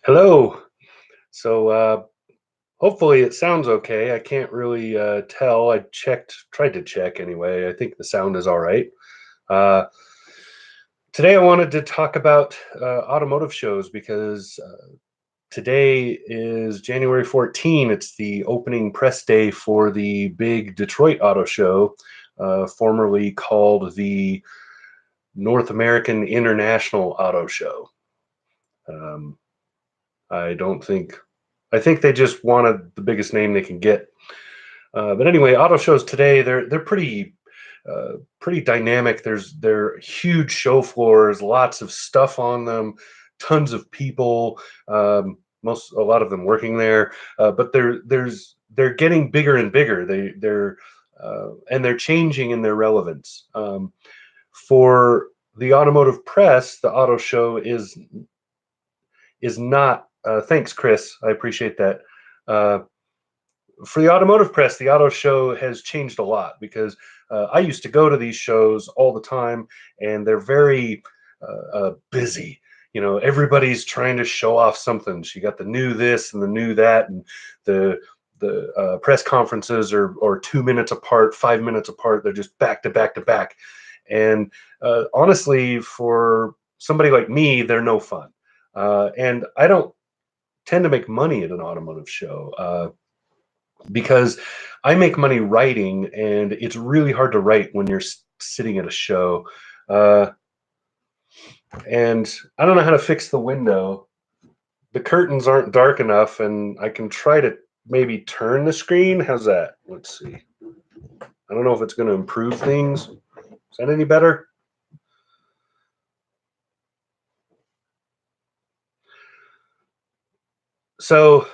Hello. So hopefully it sounds okay. I can't really tell. Tried to check anyway. I think the sound is all right. Uh, Today I wanted to talk about automotive shows because today is January 14. It's the opening press day for the big Detroit Auto Show, formerly called the North American International Auto Show. Um, I don't think I think they just wanted the biggest name they can get. But anyway, auto shows today they're pretty dynamic. They're huge show floors, lots of stuff on them, tons of people. A lot of them working there, but they're getting bigger and bigger. They're changing in their relevance. For the automotive press, the auto show is not. Thanks, Chris. I appreciate that. Uh, for the automotive press, the auto show has changed a lot because I used to go to these shows all the time, and they're very busy. You know, everybody's trying to show off something. So you got the new this and the new that, and the press conferences are 2 minutes apart, 5 minutes apart. They're just back to back to back, and honestly, for somebody like me, they're no fun. And I don't tend to make money at an automotive show. Because I make money writing, and it's really hard to write when you're sitting at a show. Uh, and I don't know how to fix the window. The curtains aren't dark enough, and I can try to maybe turn the screen. How's that? Let's see. I don't know if it's going to improve things. Is that any better? So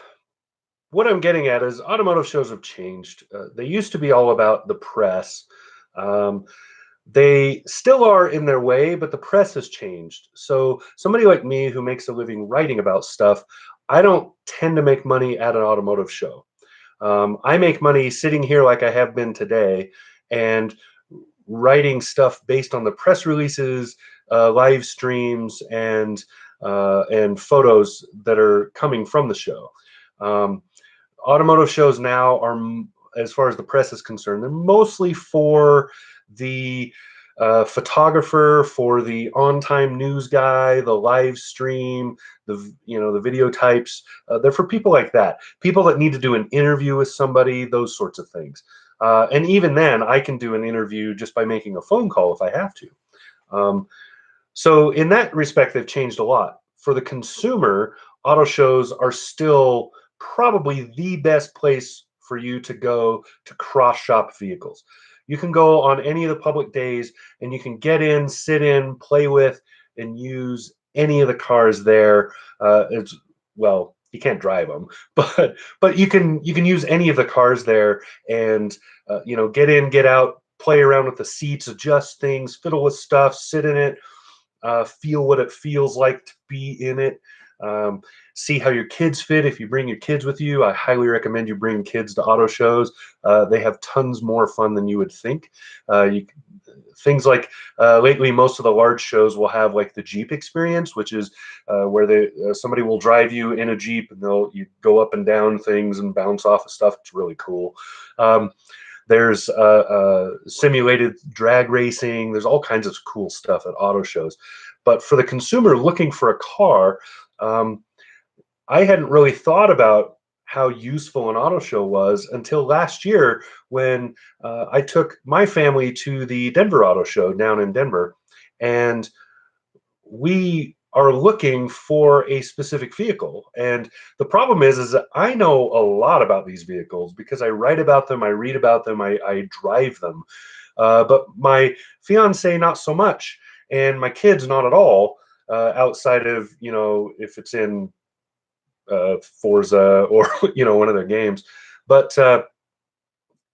what I'm getting at is automotive shows have changed. They used to be all about the press. Um, they still are in their way, but the press has changed. So somebody like me who makes a living writing about stuff, I don't tend to make money at an automotive show. I make money sitting here like I have been today and writing stuff based on the press releases, live streams, and photos that are coming from the show. Um, Automotive shows now are, as far as the press is concerned, they're mostly for the photographer, for the on-time news guy, the live stream, the video types. They're for people like that, people that need to do an interview with somebody, those sorts of things. And even then, I can do an interview just by making a phone call if I have to. So in that respect, they've changed a lot. For the consumer, auto shows are still probably the best place for you to go to cross shop vehicles. You can go on any of the public days and you can get in, sit in, play with, and use any of the cars there. It's well, you can't drive them, but you can use any of the cars there and get in, get out, play around with the seats, adjust things, fiddle with stuff, sit in it, feel what it feels like to be in it. Um, See how your kids fit. If you bring your kids with you, I highly recommend you bring kids to auto shows. They have tons more fun than you would think. Things like lately, most of the large shows will have like the Jeep experience, which is where somebody will drive you in a Jeep and you go up and down things and bounce off of stuff. It's really cool. There's simulated drag racing. There's all kinds of cool stuff at auto shows. But for the consumer looking for a car, I hadn't really thought about how useful an auto show was until last year when I took my family to the Denver Auto Show down in Denver. And we are looking for a specific vehicle. And the problem is that I know a lot about these vehicles because I write about them, I read about them, I drive them. But my fiance, not so much. And my kids, not at all, outside of, if it's in Forza or, one of their games. But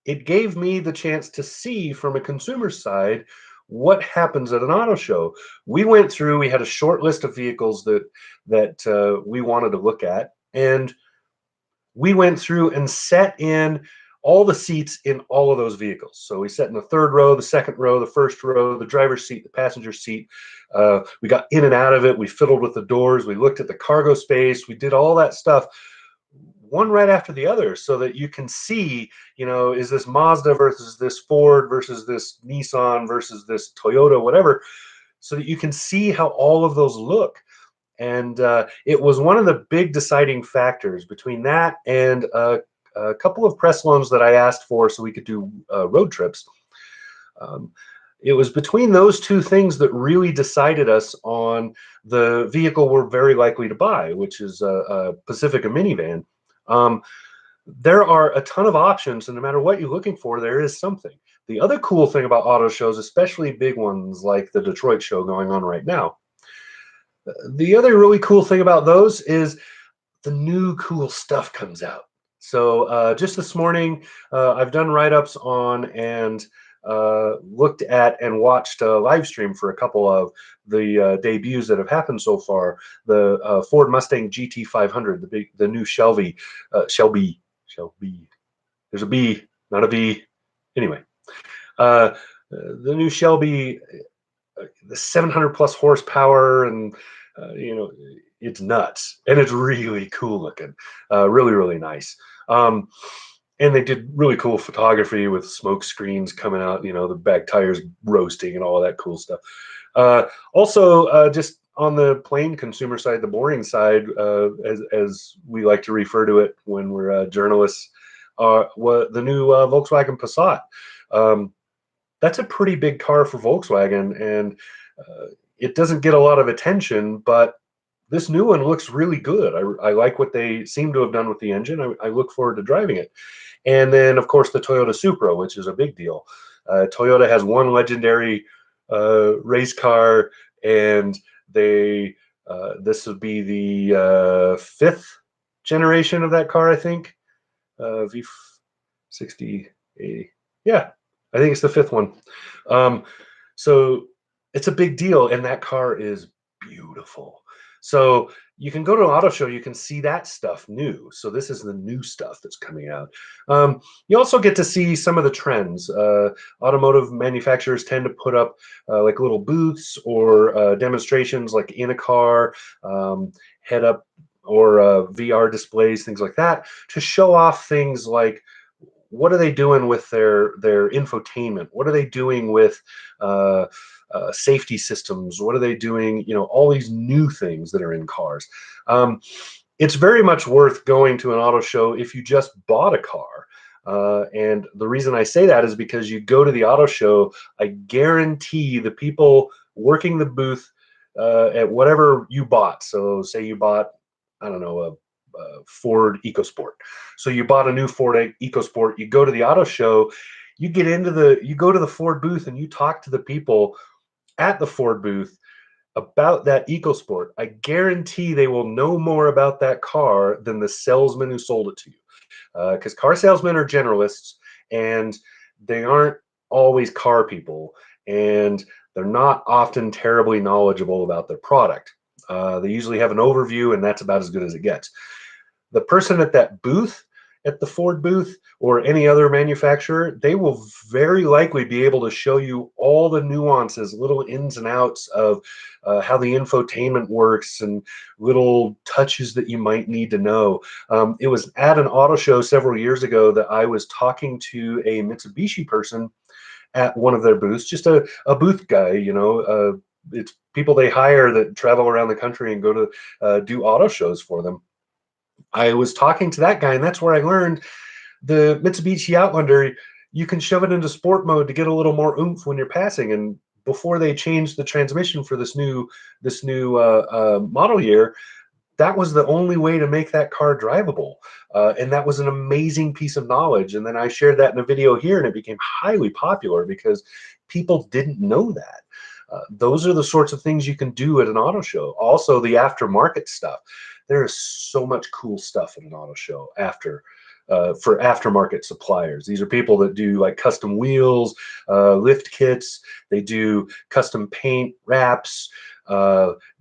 it gave me the chance to see from a consumer side what happens at an auto show. We went through, we had a short list of vehicles that we wanted to look at, and we went through and sat in all the seats in all of those vehicles. So we sat in the third row, the second row, the first row, the driver's seat, the passenger seat. We got in and out of it. We fiddled with the doors. We looked at the cargo space. We did all that stuff one right after the other so that you can see, is this Mazda versus this Ford versus this Nissan versus this Toyota, whatever, so that you can see how all of those look. And it was one of the big deciding factors between that and a couple of press loans that I asked for so we could do road trips. It was between those two things that really decided us on the vehicle we're very likely to buy, which is a Pacifica minivan. There are a ton of options, and no matter what you're looking for, there is something. The other cool thing about auto shows, especially big ones like the Detroit show going on right now, the other really cool thing about those is the new cool stuff comes out. So just this morning, I've done write-ups on and looked at and watched a live stream for a couple of the debuts that have happened so far. The Ford Mustang GT500, the new Shelby. There's a B, not a V. Anyway, the new Shelby, the 700 plus horsepower, and it's nuts, and it's really cool looking, really, really nice. And they did really cool photography with smoke screens coming out, the back tires roasting and all of that cool stuff. Also, just on the plain consumer side, the boring side, as we like to refer to it when we're journalists, the new Volkswagen Passat. That's a pretty big car for Volkswagen, and it doesn't get a lot of attention, but this new one looks really good. I like what they seem to have done with the engine. I look forward to driving it. And then, of course, the Toyota Supra, which is a big deal. Toyota has one legendary race car, and this would be the fifth generation of that car, I think. V60, 80. Yeah, I think it's the fifth one. So it's a big deal, and that car is beautiful. So you can go to an auto show, you can see that stuff new. So this is the new stuff that's coming out. You also get to see some of the trends. Automotive manufacturers tend to put up like little booths or demonstrations like in a car, head up or VR displays, things like that, to show off things like what are they doing with their infotainment? What are they doing with safety systems? What are they doing? All these new things that are in cars. It's very much worth going to an auto show if you just bought a car. And the reason I say that is because you go to the auto show, I guarantee the people working the booth at whatever you bought. So say you bought, I don't know, a Ford EcoSport. So you bought a new Ford EcoSport, you go to the auto show, you go to the Ford booth and you talk to the people at the Ford booth about that EcoSport. I guarantee they will know more about that car than the salesman who sold it to you. Because car salesmen are generalists, and they aren't always car people, and they're not often terribly knowledgeable about their product. They usually have an overview, and that's about as good as it gets. The person at that booth, at the Ford booth or any other manufacturer, they will very likely be able to show you all the nuances, little ins and outs of how the infotainment works and little touches that you might need to know. It was at an auto show several years ago that I was talking to a Mitsubishi person at one of their booths, just a booth guy, it's people they hire that travel around the country and go to do auto shows for them. I was talking to that guy, and that's where I learned the Mitsubishi Outlander, you can shove it into sport mode to get a little more oomph when you're passing. And before they changed the transmission for this new model year, that was the only way to make that car drivable. And that was an amazing piece of knowledge. And then I shared that in a video here, and it became highly popular because people didn't know that. Those are the sorts of things you can do at an auto show. Also, the aftermarket stuff. There is so much cool stuff at an auto show for aftermarket suppliers. These are people that do like custom wheels, lift kits. They do custom paint, wraps,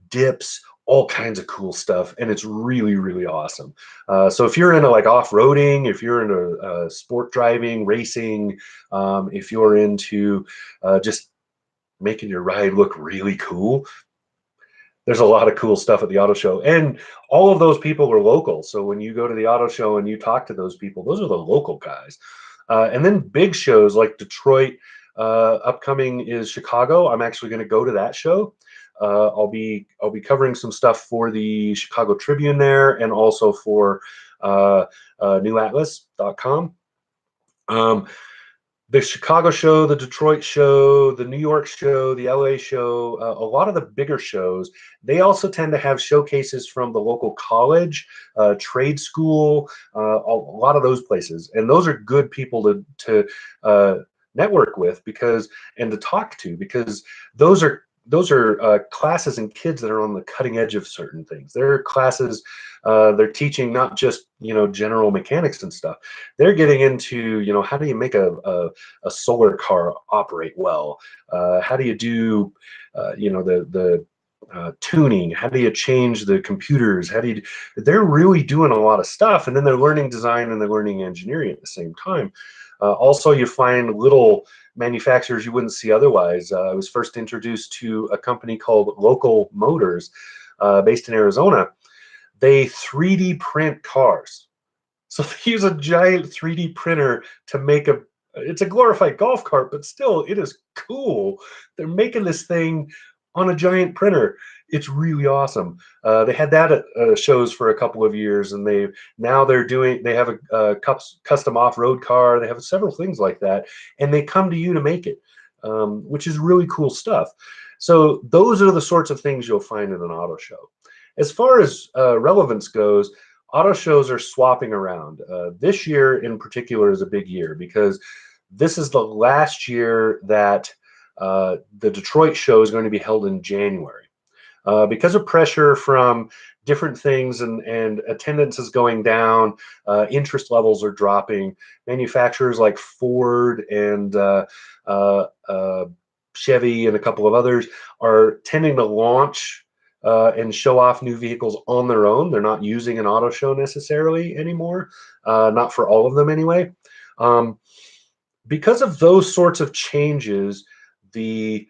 dips, all kinds of cool stuff, and it's really, really awesome. So if you're into like off-roading, if you're into sport driving, racing, if you're into just making your ride look really cool, there's a lot of cool stuff at the auto show. And all of those people are local. So when you go to the auto show and you talk to those people, those are the local guys. And then big shows like Detroit, upcoming is Chicago. I'm actually going to go to that show. I'll be covering some stuff for the Chicago Tribune there, and also for newatlas.com. Um, the Chicago show, the Detroit show, the New York show, the LA show, a lot of the bigger shows, they also tend to have showcases from the local college, trade school, a lot of those places. And those are good people to network with, because and to talk to, because those are classes and kids that are on the cutting edge of certain things. They're classes, they're teaching not just general mechanics and stuff. They're getting into how do you make a solar car operate well? How do you do the tuning? How do you change the computers? How do you? They're really doing a lot of stuff, and then they're learning design and they're learning engineering at the same time. Also, you find little manufacturers you wouldn't see otherwise. I was first introduced to a company called Local Motors, based in Arizona. They 3D print cars. So they use a giant 3D printer to make it's a glorified golf cart, but still, it is cool. They're making this thing on a giant printer. It's really awesome. They had that at shows for a couple of years, and they have a custom off-road car. They have several things like that, and they come to you to make it, which is really cool stuff. So those are the sorts of things you'll find in an auto show. As far as relevance goes, auto shows are swapping around. This year in particular is a big year, because this is the last year that the Detroit show is going to be held in January. Because of pressure from different things, and attendance is going down, interest levels are dropping. Manufacturers like Ford and Chevy and a couple of others are tending to launch and show off new vehicles on their own. They're not using an auto show necessarily anymore, not for all of them anyway. Because of those sorts of changes, the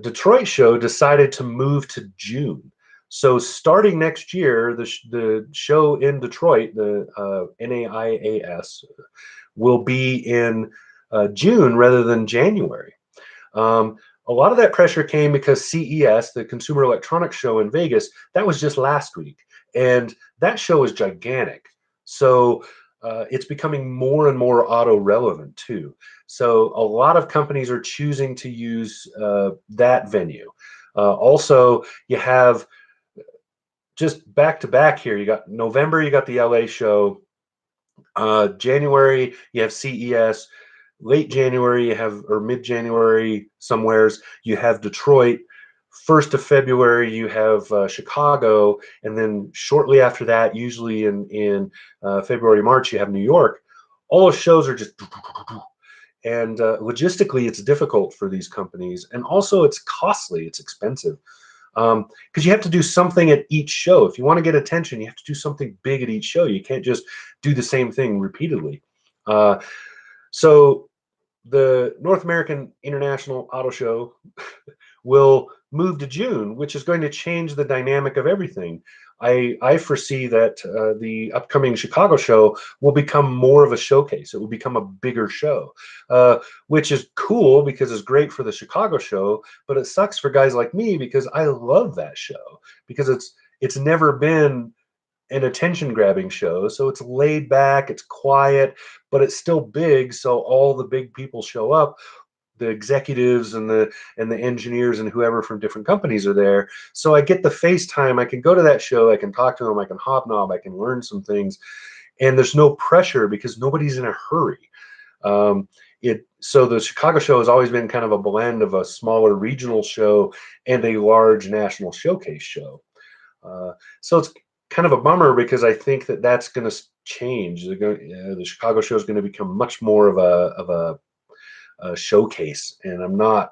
Detroit show decided to move to June. So starting next year, the show in Detroit, the NAIAS, will be in June rather than January. A lot of that pressure came because CES, the Consumer Electronics Show in Vegas, that was just last week. And that show is gigantic. So it's becoming more and more auto relevant too. So a lot of companies are choosing to use that venue. Also, you have just back to back here. You got November, you got the LA show. January, you have CES. Late January, you have, or mid-January somewheres, you have Detroit. 1st of February, you have Chicago, and then shortly after that, usually in February, March, you have New York. All those shows are just, and logistically, it's difficult for these companies, and also it's costly, it's expensive, because you have to do something at each show. If you want to get attention, you have to do something big at each show. You can't just do the same thing repeatedly. So the North American International Auto Show will move to June, which is going to change the dynamic of everything. I foresee that the upcoming Chicago show will become more of a showcase. It will become a bigger show, which is cool because it's great for the Chicago show, but it sucks for guys like me because I love that show, because it's never been an attention grabbing show. So it's laid back, it's quiet, but it's still big. So all the big people show up. The executives and the engineers and whoever from different companies are there. So I get the FaceTime. I can go to that show. I can talk to them. I can hobnob. I can learn some things. And there's no pressure because nobody's in a hurry. So the Chicago show has always been kind of a blend of a smaller regional show and a large national showcase show. So it's kind of a bummer because I think that that's going to change. The Chicago show is going to become much more of a showcase, and I'm not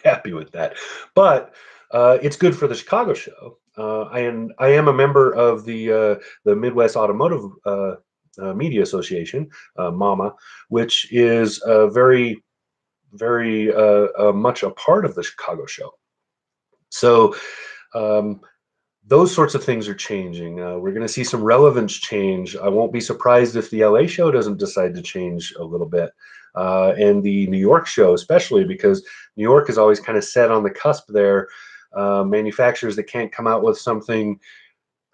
happy with that. But It's good for the Chicago show. I am a member of the Midwest Automotive Media Association, MAMA, which is very much a part of the Chicago show. So um, those sorts of things are changing. We're going to see some relevance change. I won't be surprised if the LA show doesn't decide to change a little bit. And the New York show, especially because New York is always kind of set on the cusp there. Manufacturers that can't come out with something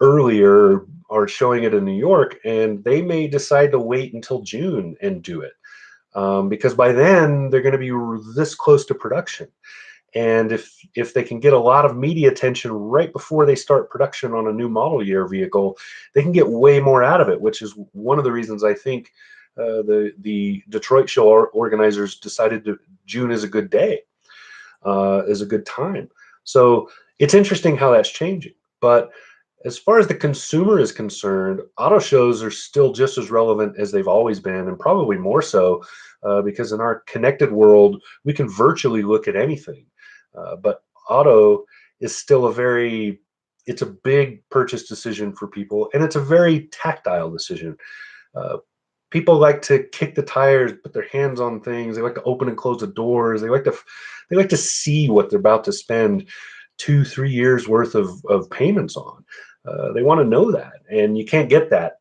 earlier are showing it in New York, and they may decide to wait until June and do it because by then they're going to be this close to production. And if they can get a lot of media attention right before they start production on a new model year vehicle, they can get way more out of it, which is one of the reasons I think the Detroit show organizers decided June is a good day, is a good time. So it's interesting how that's changing. But as far as the consumer is concerned, auto shows are still just as relevant as they've always been, and probably more so, because in our connected world, we can virtually look at anything. But auto is still it's a big purchase decision for people, and it's a very tactile decision. Uh, People like to kick the tires, put their hands on things. They like to open and close the doors. They like to see what they're about to spend 2-3 years worth of payments on. They want to know that, and you can't get that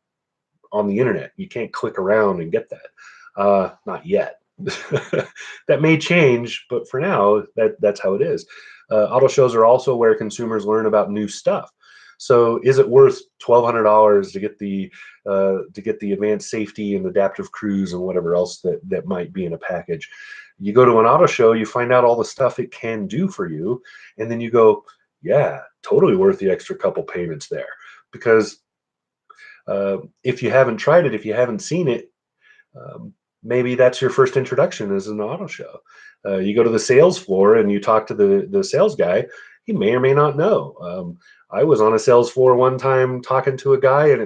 on the internet. You can't click around and get that. Not yet. That may change, but for now, that's how it is. Auto shows are also where consumers learn about new stuff. So, is it worth $1,200 to get the advanced safety and adaptive cruise and whatever else that might be in a package? You go to an auto show, you find out all the stuff it can do for you, and then you go, yeah, totally worth the extra couple payments there. Because if you haven't tried it, if you haven't seen it, um, maybe that's your first introduction as an auto show. You go to the sales floor and you talk to the sales guy. He may or may not know. I was on a sales floor one time talking to a guy, and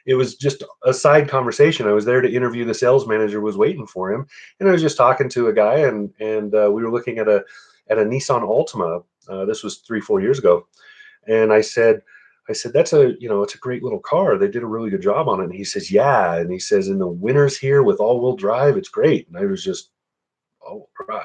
it was just a side conversation. I was there to interview the sales manager, was waiting for him, and I was just talking to a guy, and we were looking at a Nissan Altima. This was 3-4 years ago, and I said, it's a great little car. They did a really good job on it. And he says, yeah. And he says, in the winters here with all-wheel drive, it's great. And I was just, all-wheel drive.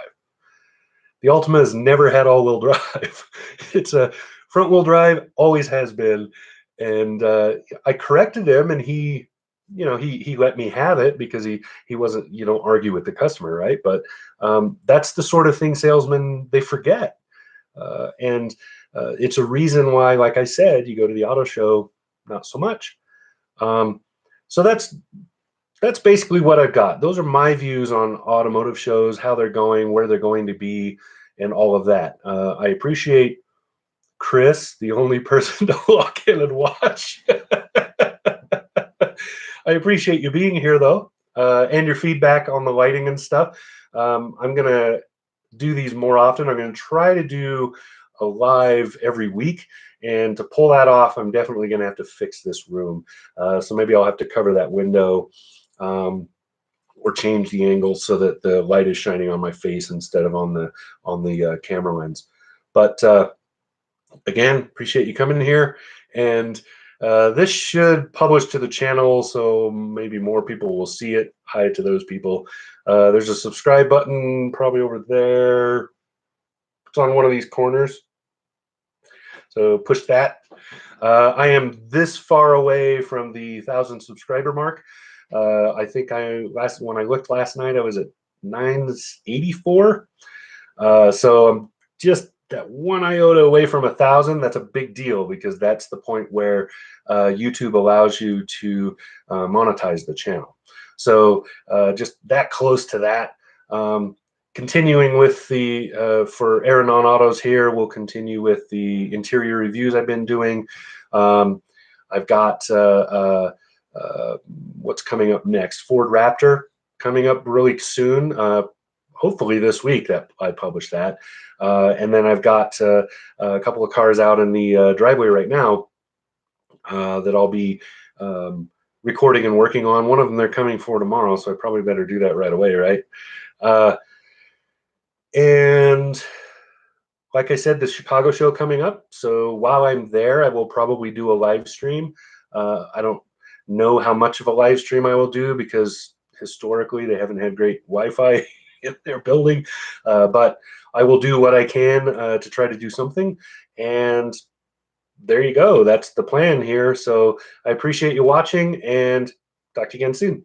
The Altima has never had all-wheel drive. It's a front-wheel drive, always has been. And I corrected him, and he let me have it because he wasn't, you don't argue with the customer, right? But that's the sort of thing salesmen, they forget. And it's a reason why, like I said, you go to the auto show, not so much. Um, so that's basically what I've got. Those are my views on automotive shows, how they're going, where they're going to be, and all of that. I appreciate Chris, the only person to walk in and watch. I appreciate you being here, though, and your feedback on the lighting and stuff. I'm gonna do these more often. I'm going to try to do a live every week. And to pull that off, I'm definitely going to have to fix this room. So maybe I'll have to cover that window or change the angle so that the light is shining on my face instead of on the camera lens. But again, appreciate you coming here. And this should publish to the channel, so maybe more people will see it. Hi to those people. There's a subscribe button probably over there. It's on one of these corners. So push that. I am this far away from the 1,000 subscriber mark. I think when I looked last night, I was at 984. So I'm just that one iota away from 1,000. That's a big deal because that's the point where YouTube allows you to monetize the channel. So just that close to that. Continuing with the for Aaron on Autos here, we'll continue with the interior reviews I've been doing. I've got what's coming up next. Ford Raptor coming up really soon. Hopefully this week that I publish that. And then I've got a couple of cars out in the driveway right now that I'll be recording and working on. One of them they're coming for tomorrow, so I probably better do that right away, right? And like I said, the Chicago show coming up. So while I'm there, I will probably do a live stream. I don't know how much of a live stream I will do because historically they haven't had great Wi-Fi in their building. But I will do what I can to try to do something. And there you go. That's the plan here. So I appreciate you watching and talk to you again soon.